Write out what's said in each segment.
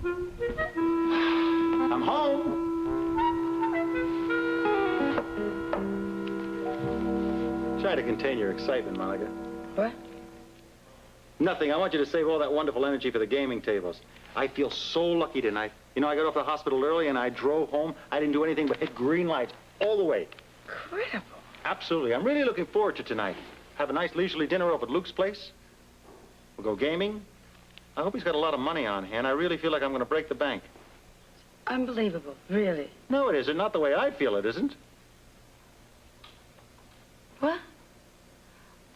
I'm home. Try to contain your excitement, Monica. What? Nothing. I want you to save all that wonderful energy for the gaming tables. I feel so lucky tonight. You know, I got off the hospital early and I drove home. I didn't do anything but hit green lights all the way. Incredible. Absolutely. I'm really looking forward to tonight. Have a nice leisurely dinner over at Luke's place. We'll go gaming. I hope he's got a lot of money on hand. I really feel like I'm going to break the bank. Unbelievable, really. No, it isn't. Not the way I feel it isn't. What?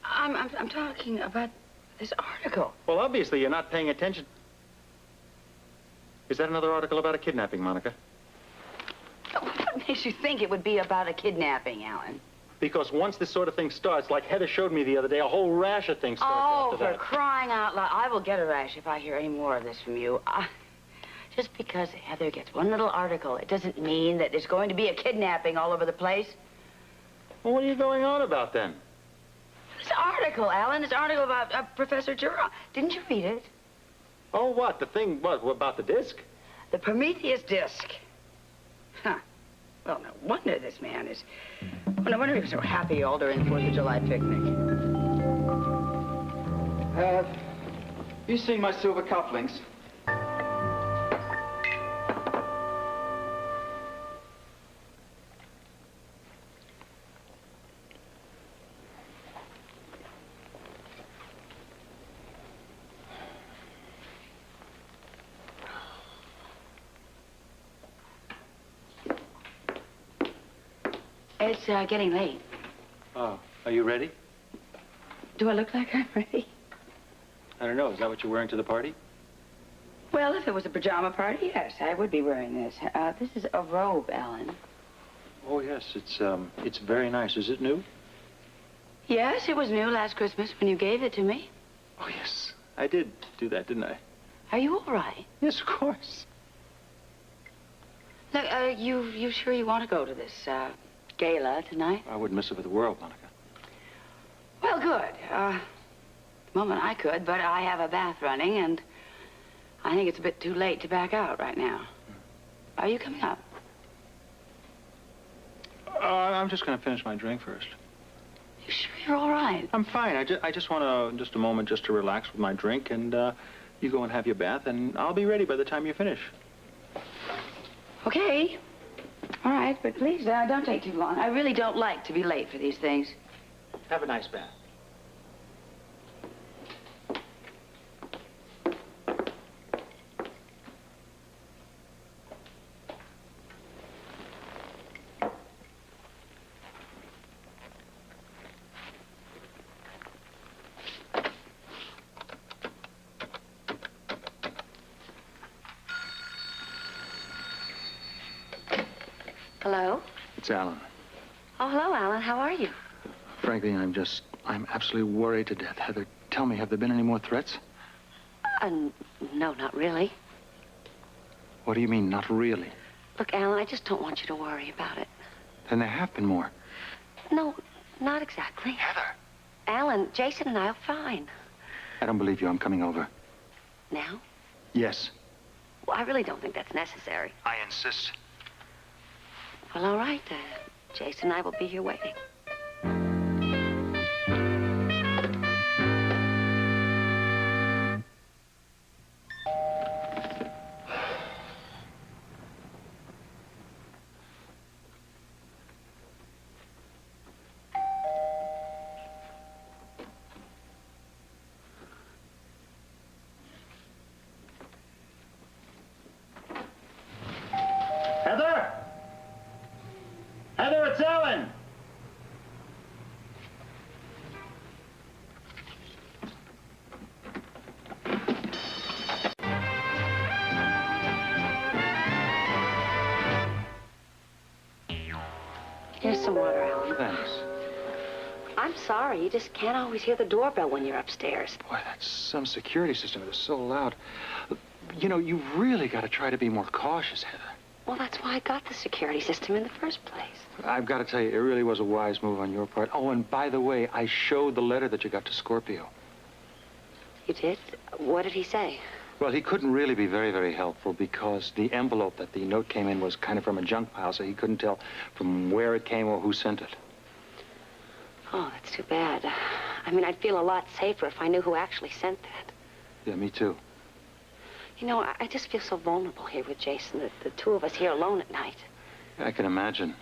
I'm talking about this article. Well, obviously you're not paying attention. Is that another article about a kidnapping, Monica? What makes you think it would be about a kidnapping, Alan? Because once this sort of thing starts, like Heather showed me the other day, a whole rash of things starts Oh, after for that. crying out loud. I will get a rash if I hear any more of this from you. Just because Heather gets one little article, it doesn't mean that there's going to be a kidnapping all over the place. Well, what are you going on about then? This article, Alan, this article about Professor Jerome. Didn't you read it? Oh, what? The thing, what, about the disc? The Prometheus disc. Huh. Well, no wonder this man is... Well, no wonder he was so happy all during the 4th of July picnic. You seen my silver cufflinks? It's getting late. Oh, are you ready? Do I look like I'm ready? I don't know. Is that what you're wearing to the party? Well, if it was a pajama party, yes, I would be wearing this. This is a robe, Alan. Oh, yes. It's very nice. Is it new? Yes, it was new last Christmas when you gave it to me. Oh, yes. I did do that, didn't I? Are you all right? Yes, of course. Look, you sure you want to go to this, gala tonight? I wouldn't miss it for the world, Monica. Well, good. The moment I could, but I have a bath running, and I think it's a bit too late to back out right now. Are you coming up? I'm just going to finish my drink first. You sure you're all right? I'm fine. I just want just a moment just to relax with my drink, and you go and have your bath, and I'll be ready by the time you finish. Okay. All right, but please, don't take too long. I really don't like to be late for these things. Have a nice bath. Hello? It's Alan. Oh, hello, Alan. How are you? Frankly, I'm absolutely worried to death. Heather, tell me, have there been any more threats? No, not really. What do you mean, not really? Look, Alan, I just don't want you to worry about it. Then there have been more. No, not exactly. Heather! Alan, Jason and I are fine. I don't believe you. I'm coming over. Now? Yes. Well, I really don't think that's necessary. I insist. Well, all right. Jason and I will be here waiting. Heather! Heather, it's Ellen! Here's some water, Alan. Thanks. I'm sorry. You just can't always hear the doorbell when you're upstairs. Boy, that's some security system. It is so loud. You know, you've really got to try to be more cautious, Heather. Well, that's why I got the security system in the first place. I've got to tell you, it really was a wise move on your part. Oh, and by the way, I showed the letter that you got to Scorpio. You did? What did he say? Well, he couldn't really be very, very helpful because the envelope that the note came in was kind of from a junk pile, so he couldn't tell from where it came or who sent it. Oh, that's too bad. I mean, I'd feel a lot safer if I knew who actually sent that. Yeah, me too. You know, I just feel so vulnerable here with Jason, the two of us here alone at night. I can imagine.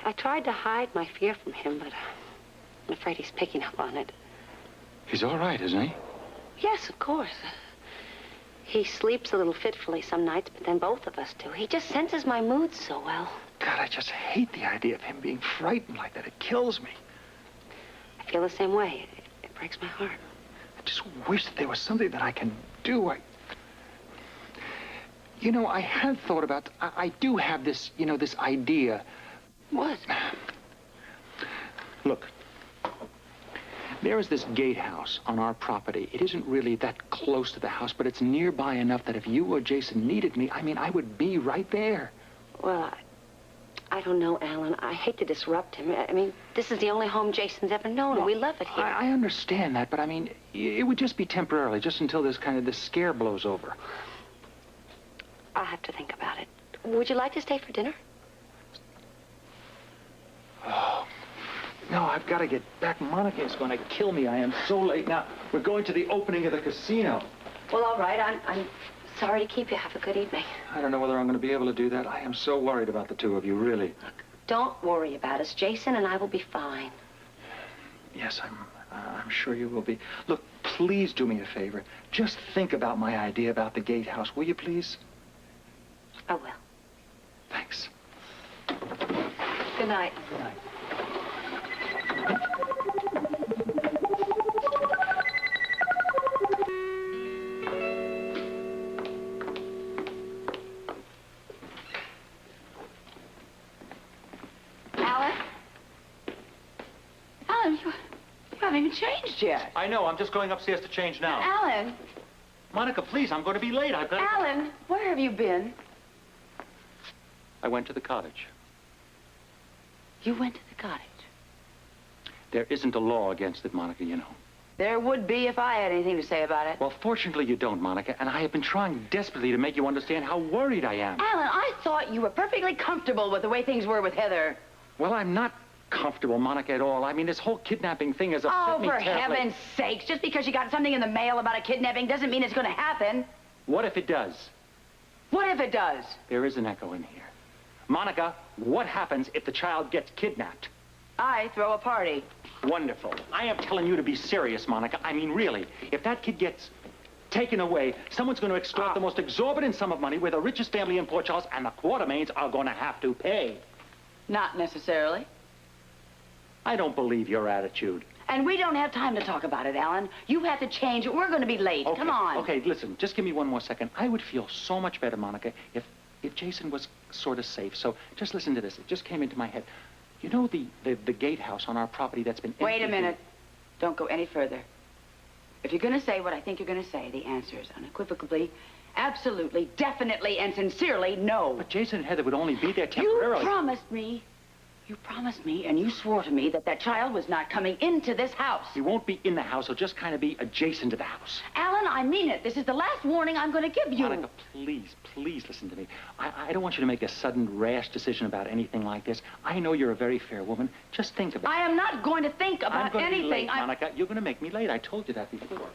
I tried to hide my fear from him, but I'm afraid he's picking up on it. He's all right, isn't he? Yes, of course. He sleeps a little fitfully some nights, but then both of us do. He just senses my moods so well. God, I just hate the idea of him being frightened like that. It kills me. I feel the same way. It breaks my heart. I just wish that there was something that I can do. You know, I had thought about... I do have this, you know, this idea. What? Look. There is this gatehouse on our property. It isn't really that close to the house, but it's nearby enough that if you or Jason needed me, I mean, I would be right there. Well, I don't know, Alan. I hate to disrupt him. I mean, this is the only home Jason's ever known, and we love it here. I understand that, but I mean, it would just be temporarily, just until this scare blows over. I'll have to think about it. Would you like to stay for dinner? Oh, no, I've got to get back. Monica is going to kill me. I am so late now. We're going to the opening of the casino. Well, all right. I'm sorry to keep you. Have a good evening. I don't know whether I'm going to be able to do that. I am so worried about the two of you, really. Look, don't worry about us. Jason and I will be fine. Yes, I'm sure you will be. Look, please do me a favor. Just think about my idea about the gatehouse, will you, please? I will. Thanks. Good night. Good night. Alan, you haven't even changed yet. I know. I'm just going upstairs to change now. Alan, Monica, please, I'm going to be late. I've got... Alan, where have you been? I went to the cottage. You went to the cottage. There isn't a law against it, Monica, you know. There would be if I had anything to say about it. Well, fortunately, you don't, Monica, and I have been trying desperately to make you understand how worried I am. Alan, I thought you were perfectly comfortable with the way things were with Heather. Well, I'm not comfortable, Monica, at all. I mean, this whole kidnapping thing has upset me Oh, for terribly. heaven's sakes. Just because you got something in the mail about a kidnapping doesn't mean it's going to happen. What if it does? What if it does? There is an echo in here. Monica, what happens if the child gets kidnapped? I throw a party. Wonderful. I am telling you to be serious, Monica. I mean, really. If that kid gets taken away, someone's going to extort the most exorbitant sum of money. We're the richest family in Port Charles, and the Quartermains are going to have to pay. Not necessarily. I don't believe your attitude. And we don't have time to talk about it, Alan. You have to change it. We're going to be late. Okay, Come on. Okay, listen, just give me one more second. I would feel so much better, Monica, if Jason was sort of safe. So just listen to this. It just came into my head. You know the gatehouse on our property that's been empty? Wait a minute. Don't go any further. If you're going to say what I think you're going to say, the answer is unequivocally, absolutely, definitely, and sincerely no. But Jason and Heather would only be there temporarily. You promised me, and you swore to me that child was not coming into this house. He won't be in the house. He'll just kind of be adjacent to the house. Alan, I mean it. This is the last warning I'm going to give you. Monica, please, please listen to me. I don't want you to make a sudden, rash decision about anything like this. I know you're a very fair woman. Just think about it. I am not going to think I'm about going to be anything. late, Monica. You're going to make me late. I told you that before.